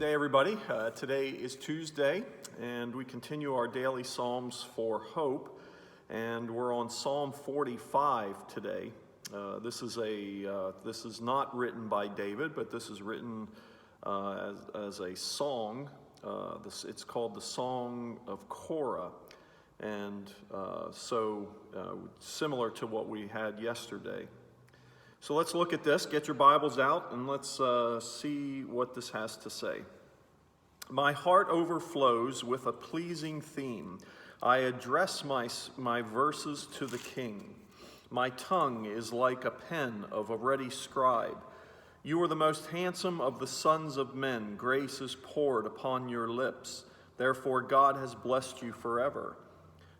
day, everybody. Today is Tuesday, and we continue our daily Psalms for Hope, and we're on Psalm 45 today. This is not written by David, but this is written as a song. It's called the Song of Korah, and similar to what we had yesterday. So let's look at this. Get your Bibles out and let's see what this has to say. My heart overflows with a pleasing theme. I address my verses to the King. My tongue is like a pen of a ready scribe. You are the most handsome of the sons of men. Grace is poured upon your lips. Therefore God has blessed you forever.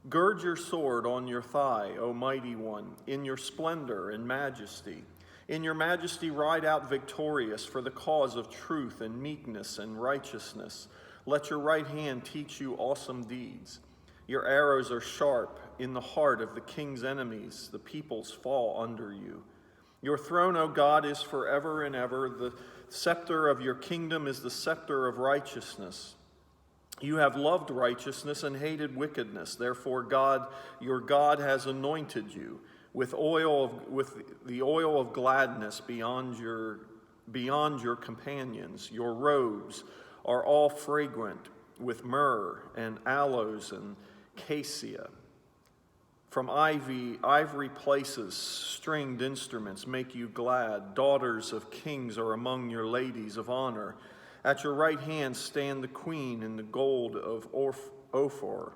Gird your sword on your thigh, O mighty one, in your splendor and majesty. In your majesty ride out victorious for the cause of truth and meekness and righteousness. Let your right hand teach you awesome deeds. Your arrows are sharp in the heart of the king's enemies. The peoples fall under you. Your throne, O God, is forever and ever. The scepter of your kingdom is the scepter of righteousness. You have loved righteousness and hated wickedness. Therefore, God, your God, has anointed you with the oil of gladness beyond your companions. Your robes are all fragrant with myrrh and aloes and cassia. From ivory places, stringed instruments make you glad. Daughters of kings are among your ladies of honor. At your right hand stand the queen in the gold of Ophir.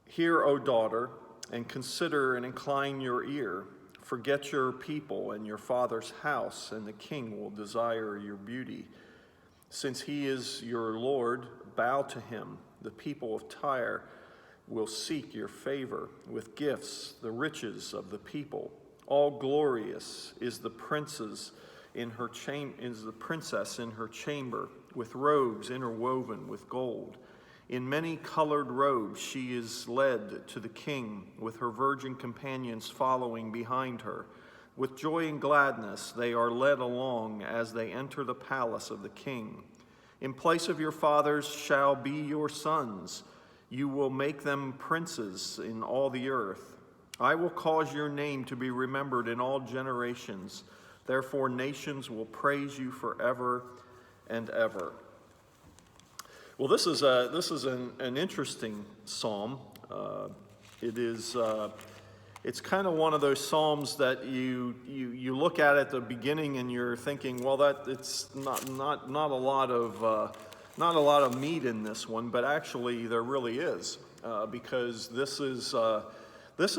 Hear, O daughter, and consider and incline your ear. Forget your people and your father's house, and the king will desire your beauty. Since he is your Lord, bow to him. The people of Tyre will seek your favor with gifts, the riches of the people. All glorious is the princess in her chamber, with robes interwoven with gold. In many colored robes she is led to the king, with her virgin companions following behind her. With joy and gladness they are led along as they enter the palace of the king. In place of your fathers shall be your sons. You will make them princes in all the earth. I will cause your name to be remembered in all generations. Therefore, nations will praise you forever and ever. Well, this is an interesting psalm. It's kind of one of those psalms that you look at the beginning and you're thinking, well, that it's not a lot of meat in this one, but actually there really is, because this is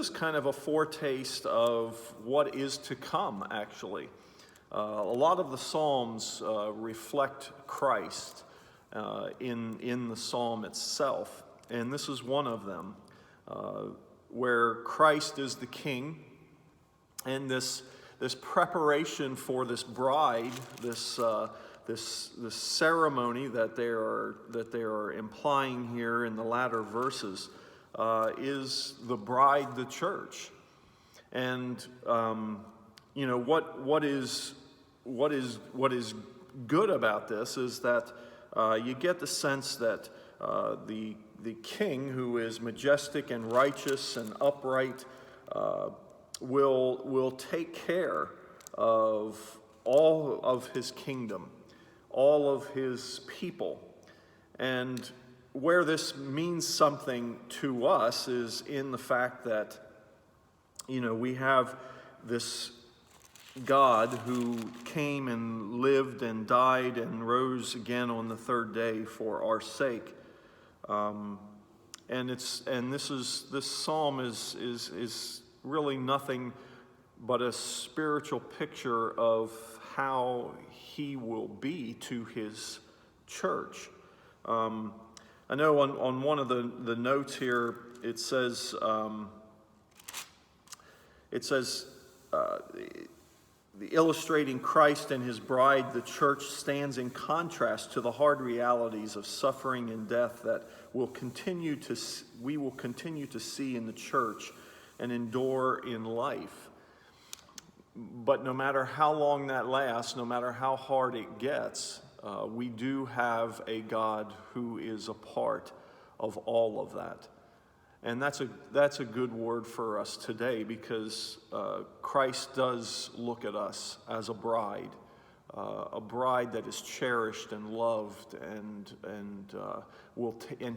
kind of a foretaste of what is to come, actually. A lot of the Psalms reflect Christ in the Psalm itself, and this is one of them, where Christ is the King, and this preparation for this bride, this ceremony that they are implying here in the latter verses, is the bride, the church. And what is good about this is that you get the sense that the king, who is majestic and righteous and upright, will take care of all of his kingdom, all of his people. And where this means something to us is in the fact that, we have this God who came and lived and died and rose again on the third day for our sake. This psalm is really nothing but a spiritual picture of how he will be to his church. I know on one of the notes here it says the illustrating Christ and his bride, the church, stands in contrast to the hard realities of suffering and death that we will continue to see in the church and endure in life. But no matter how long that lasts, no matter how hard it gets, we do have a God who is a part of all of that. And that's a good word for us today, because Christ does look at us as a bride that is cherished and loved, and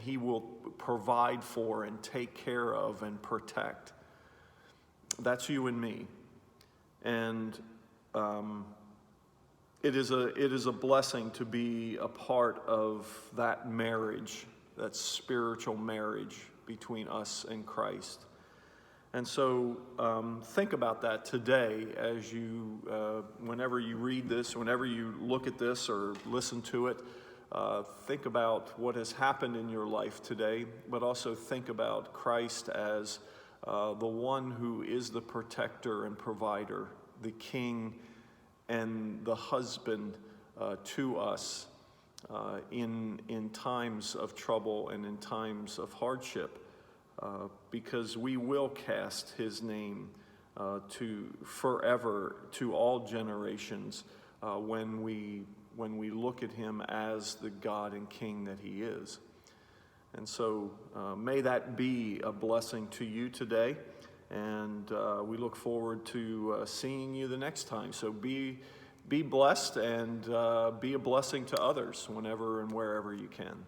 He will provide for and take care of and protect. That's you and me, and it is a blessing to be a part of that marriage, that spiritual marriage between us and Christ. And so think about that today as you, whenever you read this, whenever you look at this or listen to it, think about what has happened in your life today, but also think about Christ as the one who is the protector and provider, the King and the husband to us in times of trouble and in times of hardship, because we will cast his name to forever, to all generations, when we look at him as the God and King that he is. And so may that be a blessing to you today, and we look forward to seeing you the next time. So be blessed, and be a blessing to others whenever and wherever you can.